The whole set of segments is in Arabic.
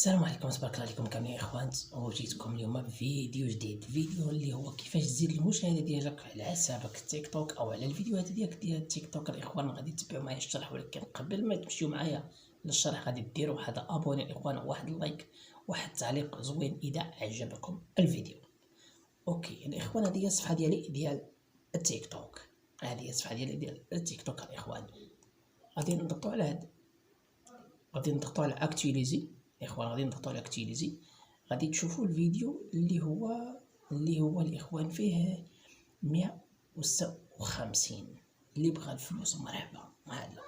السلام عليكم، تبارك الله عليكم كاملين يا اخوان. وجيتكم اليوم بفيديو جديد، فيديو اللي هو كيفاش تزيد المشاهده ديالك على حسابك التيك توك او على الفيديوهات ديالك ديال التيك توك. الاخوان غادي تتبعوا معايا الشرح، ولكن قبل ما تمشيو معايا للشرح غادي ديروا واحد ابوني الاخوان، واحد اللايك، واحد التعليق زوين اذا عجبكم الفيديو. اوكي الاخوان، هذه هي الصفحه ديالي ديال التيك توك، هذه هي الصفحه ديالي ديال التيك توك الاخوان. غادي نضغطوا على هاد، غادي نضغطوا على اكتيليزي الاخوان، غادي نضغطوا على اكتيليزي. غادي تشوفوا الفيديو اللي هو الاخوان فيه 156. اللي بغى الفلوس مرحبا، هذا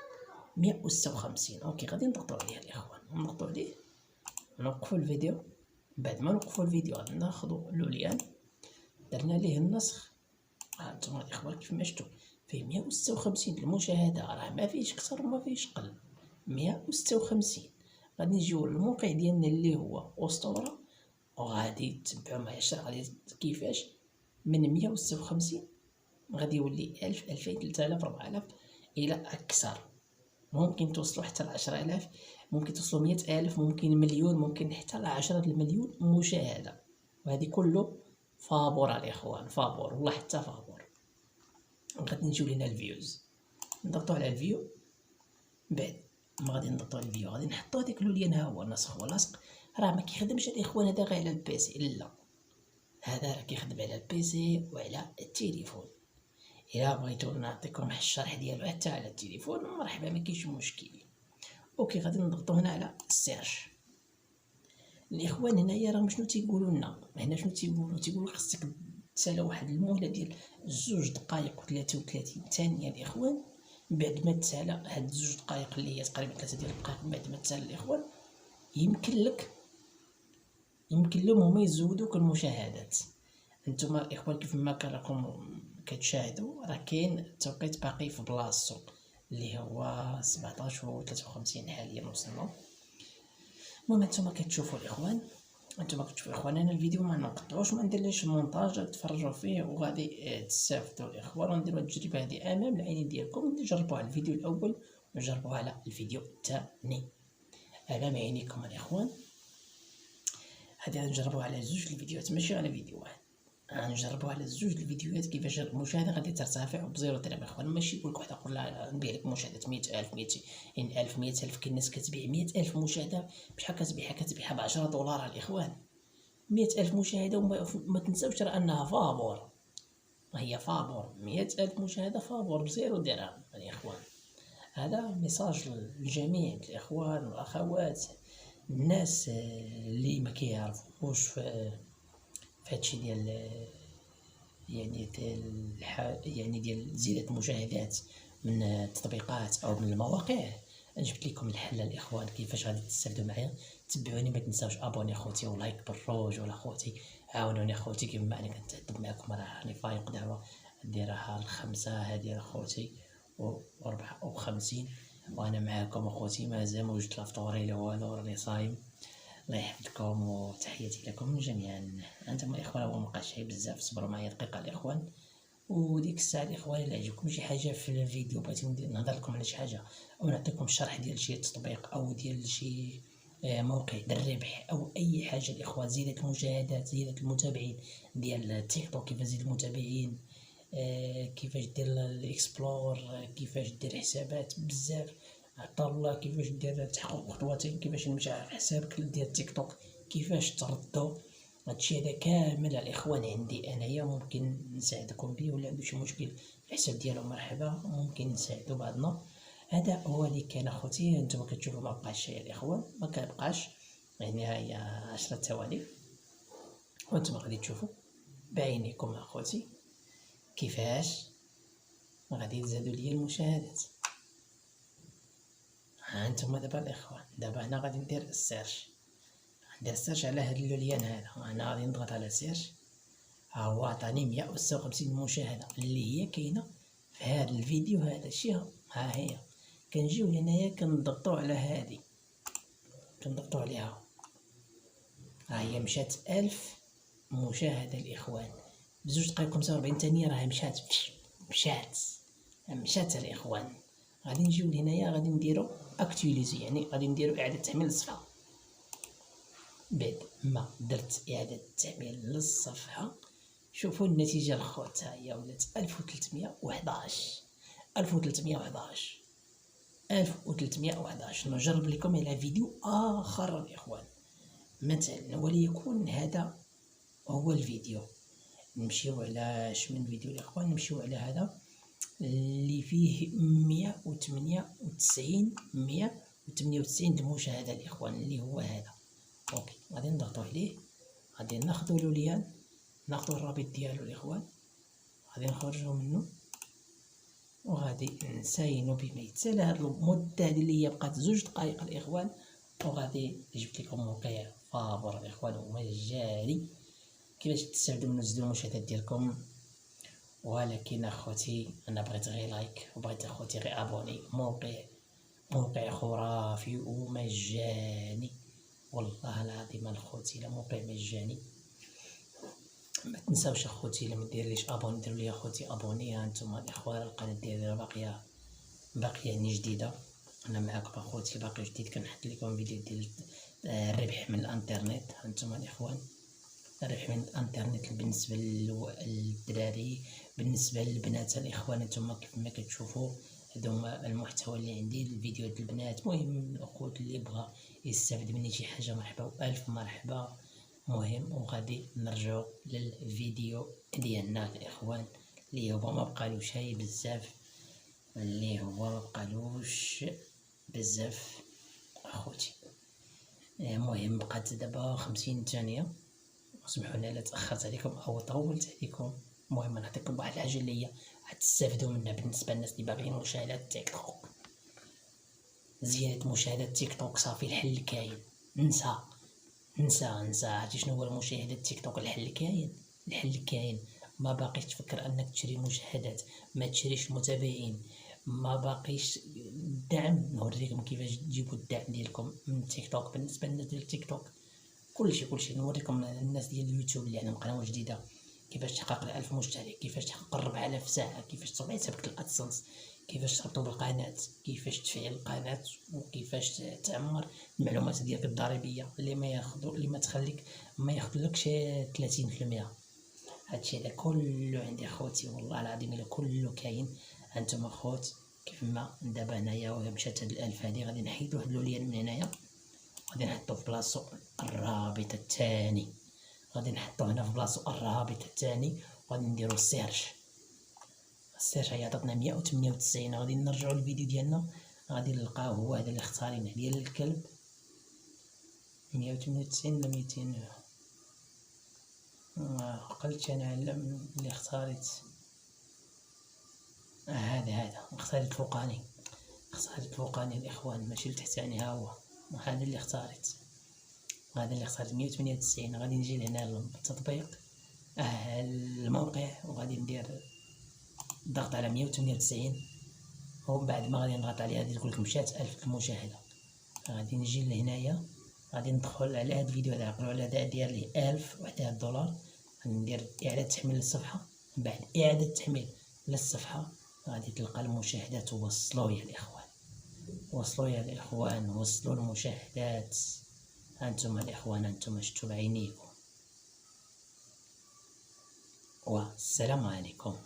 156. اوكي غادي نضغطوا عليه الاخوان، نضغطوا عليه، نوقفوا الفيديو. بعد ما نوقفوا الفيديو غادي ناخذوا لوليان، درنا ليه النسخ. ها انتم الاخوان كيف ما شفتوا فيه 156 المشاهده، راه ما فيش كثر وما فيش قل، 156. غادي نجيو للموقع ديالنا اللي هو اسطوره، وغادي تتبعوا معايا الشرح غادي كيفاش من 156 غادي يولي 1000 2000 3000 4000 الى اكثر. ممكن توصلوا حتى ل 10000، ممكن توصلوا 100000، ممكن مليون، ممكن حتى ل 10 المليون مشاهده. وهذه كله فابور الاخوان، فابور والله حتى فابور. غادي نجيو لينا الفيوز، نضغطوا على الفيو. بعد ما غادي نضغطوا على الفيو غادي نحطوا هذاك اللوليان، ها هو نسخ ولصق. راه ما كيخدمش الاخوان هذا غير على البيسي، لا هذا راه كيخدم على البيسي وعلى التليفون. الا بغيتو نعطيكم الشرح ديالو حتى على التليفون مرحبا، ما كاينش مشكل. اوكي غادي نضغطوا هنا على السيرش الاخوان. هنايا راه شنو تيقولوا لنا هنا، شنو تيقولوا خصك تسالى واحد المهله ديال 2 دقائق و33 ثانيه الاخوان. بعد ما تسالى هاد 2 دقائق اللي هي تقريبا 3 ديال الدقائق، بعد ما تسالى الاخوان يمكن لهم هما يزودوك المشاهدات. انتم الاخوان كيف ما راكم كتشاهدوا راه كاين التوقيت باقي في بلاصتو اللي هو 17 و53 حاليا وصلنا. المهم انتم كتشوفوا الاخوان، انا الفيديو ما نقطعوش، ما نديرليش مونتاج، تفرجوا فيه وغادي تستافدوا الاخوان، ونديروا التجربه هذه امام العين ديالكم. نجربوا على الفيديو الاول ونجربوا على الفيديو الثاني امام عينيكم الاخوان. هادي غنجربوا على 2 الفيديوهات ماشي على فيديو واحد، غنجربوا على 2 الفيديوهات كيفاش المشاهده غادي ترتفع بزيرو درهم اخوان. ماشي يقول لك واحد يقول لا نبيع لك مشاهدات 100000 200000 100000. كاين الناس كتبيع 100000 مشاهده بشحال كتبيعها ب $10 الاخوان. 100000 مشاهده، وما تنساوش راه انها فابور، هي فابور. 100000 مشاهده فابور بزيرو درهم الاخوان. هذا ميساج للجميع الاخوان والاخوات، الناس اللي ما كيعرفوش في هادشي ديال ديال زيادة المشاهدات من التطبيقات او من المواقع. جبت لكم الحل الاخوان كيفاش غادي تستافدوا معايا. تبعوني، ما تنساوش ابوني اخوتي ولايك بالروج، ولا اخوتي عاونوني اخوتي كيما انا كنتعذب معكم، راني فايق دابا نديرها ال5 هادي اخوتي و54 وانا معاكم اخوتي. مازال ما وجدت لا فطوري لا والو، راني صايم. الله يحفظكم وتحياتي لكم جميعا. انتم الاخوان هو مابقاش شي بزاف، صبروا معايا دقيقه الاخوان. وديك الساعه الاخوان الا عجبكم شي حاجه في الفيديو بغيتو نهضر لكم على شي حاجه، او نعطيكم الشرح ديال شي تطبيق او ديال شي موقع الربح او اي حاجه الاخوان، زياده المشاهدات، زياده المتابعين ديال التيك توك، كيفاش تزيد المتابعين، كيفاش دير الاكسبلور، كيفاش دير حسابات بزاف، عطا الله كيفاش دير تحقق خطواتين، كيفاش نمشي على حسابك ديال تيك توك، كيفاش تردو. هادشي هذا كامل الاخوان عندي انايا، ممكن نساعدكم به. ولا عنده شي مشكل في الحساب ديالو مرحبا، ممكن نساعدو بعضنا. هذا هو اللي كان اخوتي. انتم كتشوفوا ما بقاش شي الاخوان، ما كنبقاش، يعني هي 10 ثواني وانتم غادي تشوفوا بعينيكم اخوتي كيفاش غادي تزادوا لي المشاهدات. ها انتم دابا الاخوان، دابا هنا غادي ندير السيرش، ندير السيرش على هاد اللوليان هذا. انا غادي نضغط على سيرش، ها هو عطاني 156 مشاهده اللي هي كاينه في هذا الفيديو هذا. شيها ها هي. كنجيو هنايا كنضغطوا على هذه، كنضغطوا عليها، ها هي مشات 1000 مشاهده الاخوان ب2 دقائق 45 ثانيه. راه مشات الاخوان. غادي نجيو لهنايا غادي نديرو اكتواليزي، يعني غادي نديرو اعاده تحميل الصفحه. بعد ما درت إعادة التحميل للصفحة، شوفوا النتيجة الخوت هي ولات 1311. 1311. نجرب لكم على فيديو آخر الإخوان. مثلا وليكن هذا هو الفيديو. نمشيو على شمن فيديو الإخوان، نمشيو على هذا اللي فيه 198 المشاهدة الإخوان، اللي هو هذا. اوكي، غادي نضغطو عليه، غادي ناخدو لوليان، ناخدو الرابط ديالو الإخوان، غادي نخرجو منه وغادي نساينو بما يتسالى. هاد المدة هادي اللي هي بقات 2 دقائق الإخوان، وغادي جبت لكم موقع فابور الإخوان ومجاني كيفاش تستافدو منو تزيدو المشاهدات ديالكم. ولكن اخوتي انا بغيت غير لايك، وبغيت اخوتي غير ابوني. موقع خرافي ومجاني، والله العظيم اخوتي لا موقع مجاني. ما تنساوش اخوتي الا ما ديرليش ابوني ديروا لي اخوتي ابوني. ها نتوما الاخوان القناه ديالي باقيه يعني جديده، انا معاكم اخوتي باقي جديد. كنحط لكم فيديو ديال الربح من الانترنت. ها نتوما الاخوان الربح من الانترنت بالنسبه للدراري، بالنسبه للبنات الاخوان. نتوما كيف ما كتشوفوا هادو هما المحتوى اللي عندي، الفيديوهات البنات. المهم الاخوت اللي بغى يستافد مني شي حاجه مرحبا والف مرحبا. مهم وغادي نرجعوا للفيديو ديالنا الاخوان اللي هو ما بقالوش هاي بزاف، اخوتي. المهم بقات دابا 50 ثانيه، سمحوا لي الا تاخرت عليكم او طولت عليكم. المهم نعطيكم واحد الحاجه اللي هي غتستافدوا منها بالنسبه للناس اللي باغيين مشاهدات تيك توك. زياده مشاهدات تيك توك صافي الحل كاين. نسى عرفتي شنو هو المشاهدات تيك توك؟ الحل كاين. ما باقيش تفكر انك تشري مشاهدات، ما تشريش متابعين، ما باقيش الدعم. نوريكم كيفاش تجيبوا الدعم ديالكم من تيك توك. بالنسبه للناس ديال تيك توك كلشي نوريكم. الناس ديال اليوتيوب اللي عندهم قناه جديده كيفاش تحقق 1000 مشترك، كيفاش تحقق 4000 ساعه، كيفاش تربح حسابك الادسنس، كيفاش تربطوا بالقناه، كيفاش تفعيل القناه، وكيفاش تعمر المعلومات ديالك الضريبيه اللي ما تخليك ما ياخذلكش 30%. هادشي هذا كله عندي اخوتي، والله العظيم الا كله كاين. هانتوما اخوت كيف ما دابا هنايا مشات هاد ال1000 هادي، غادي نحيدو هاد اللوليان من هنايا، غادي نحطو في بلاصتو الرابط الثاني. غادي نديرو السيرش هي عطاتنا 198. غادي نرجعو للفيديو ديالنا، غادي نلقاو هو هذا اللي اختارينه ديال الكلب. 198 ولا 200؟ قلت انا على اللي اختاريت. هذا اختاريت فوقاني الاخوان، ماشي التحتاني. ها هو هذا اللي اختاريت 198. غادي نجي لهنا للتطبيق الموقع، وغادي ندير ضغط على 198، ومن بعد ما غادي نضغط عليها غادي تقول لك مشات 1000 المشاهده. غادي نجي لهنايا، غادي ندخل على هذا الفيديو هذا، نقولوا على هذا داير ليه 1000 وحده $1. غادي ندير اعاده تحميل للصفحه. من بعد اعاده تحميل للصفحه غادي تلقى المشاهدات. وصلوا يا الاخوان، وصلوا المشاهدات. هانتوما الاخوان، هانتوما شفتوا بعينيكم. والسلام عليكم.